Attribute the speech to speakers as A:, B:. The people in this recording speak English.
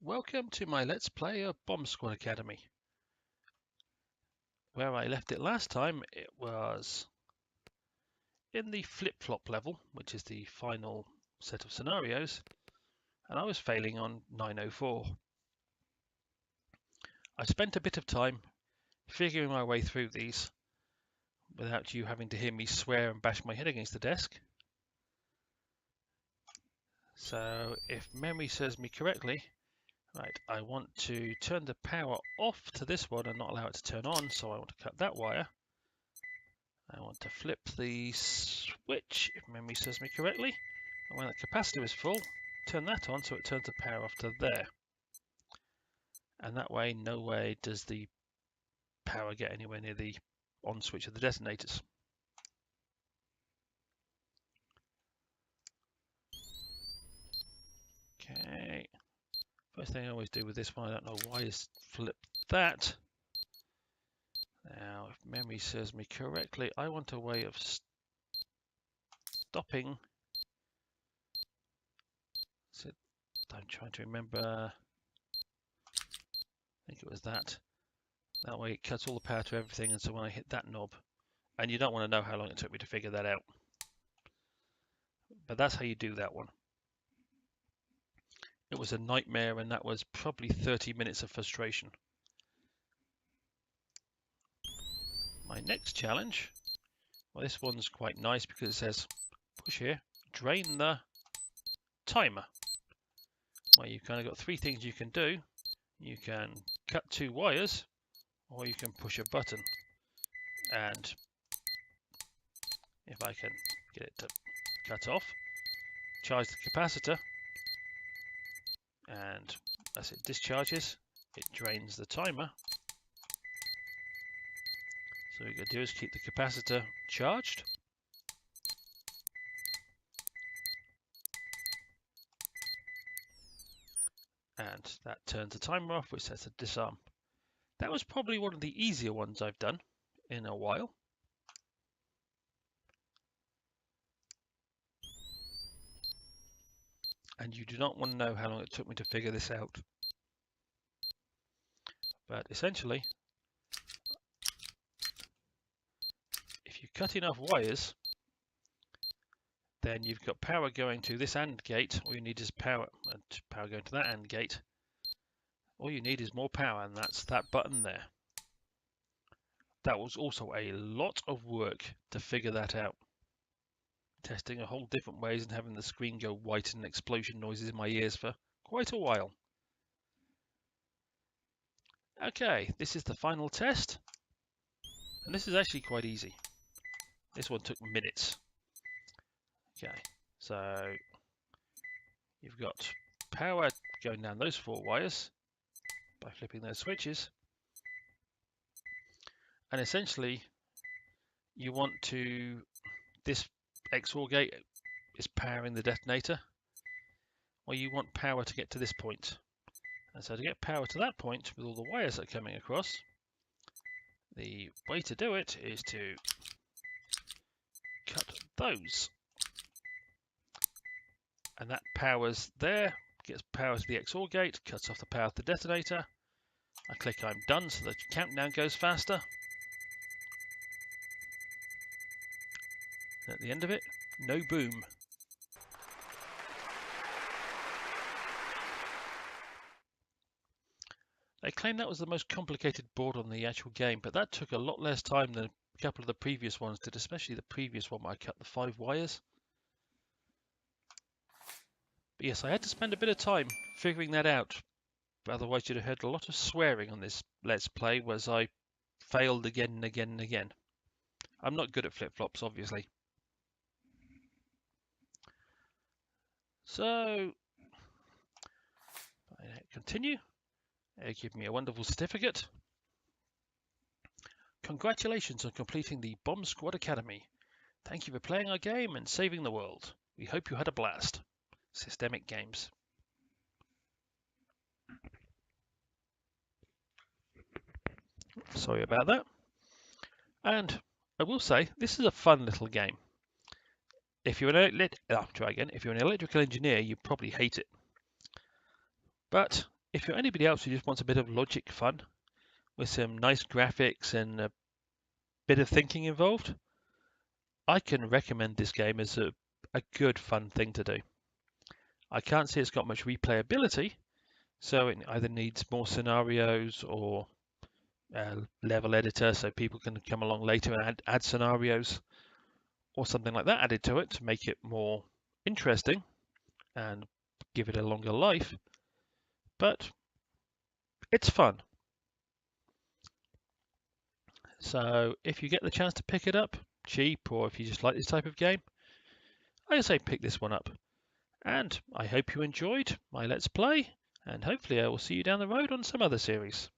A: Welcome to my Let's Play of Bomb Squad Academy. Where I left it last time, it was in the flip-flop level, which is the final set of scenarios, and I was failing on 904. I spent a bit of time figuring my way through these without you having to hear me swear and bash my head against the desk. So, if memory serves me correctly, right, I want to turn the power off to this one and not allow it to turn on, so I want to cut that wire. I want to flip the switch, if memory serves me correctly, and when the capacitor is full, turn that on so it turns the power off to there. And that way, no way does the power get anywhere near the on switch of the detonators. Okay, first thing I always do with this one, I don't know why, is flip that. Now, if memory serves me correctly, I want a way of stopping. So I'm trying to remember. I think it was that. That way it cuts all the power to everything, and so when I hit that knob, and you don't want to know how long it took me to figure that out, but that's how you do that one. It was a nightmare, and that was probably 30 minutes of frustration. My next challenge, well, this one's quite nice because it says push here, drain the timer. Well, you've kind of got three things you can do. You can cut two wires, or you can push a button. And if I can get it to cut off, charge the capacitor, and as it discharges, it drains the timer. So what you've got to do is keep the capacitor charged. And that turns the timer off, which sets a disarm. That was probably one of the easier ones I've done in a while. And you do not want to know how long it took me to figure this out. But essentially, if you cut enough wires, then you've got power going to this AND gate. All you need is power, and power going to that AND gate. All you need is more power, and that's that button there. That was also a lot of work to figure that out. Testing a whole different ways and having the screen go white and explosion noises in my ears for quite a while. Okay, this is the final test, and this is actually quite easy. This one took minutes. Okay, so you've got power going down those four wires by flipping those switches, and essentially you want to, this XOR gate is powering the detonator. Well, you want power to get to this point, and so to get power to that point with all the wires that are coming across, the way to do it is to cut those, and that powers there, gets power to the XOR gate, cuts off the power to the detonator. I click I'm done so the countdown goes faster. And at the end of it, no boom. They claim that was the most complicated board on the actual game, but that took a lot less time than a couple of the previous ones did, especially the previous one where I cut the 5 wires. But yes, I had to spend a bit of time figuring that out. Otherwise, you'd have heard a lot of swearing on this Let's Play, whereas I failed again and again and again. I'm not good at flip-flops, obviously. So, I continue. They give me a wonderful certificate. Congratulations on completing the Bomb Squad Academy. Thank you for playing our game and saving the world. We hope you had a blast. Systemic Games. Sorry about that. And I will say, this is a fun little game. If you're an electrical engineer, you probably hate it. But if you're anybody else who just wants a bit of logic fun with some nice graphics and a bit of thinking involved, I can recommend this game as a good fun thing to do. I can't see it's got much replayability, so it either needs more scenarios or a level editor so people can come along later and add scenarios or something like that added to it to make it more interesting and give it a longer life. But it's fun. So if you get the chance to pick it up, cheap, or if you just like this type of game, I say pick this one up. And I hope you enjoyed my Let's Play, and hopefully I will see you down the road on some other series.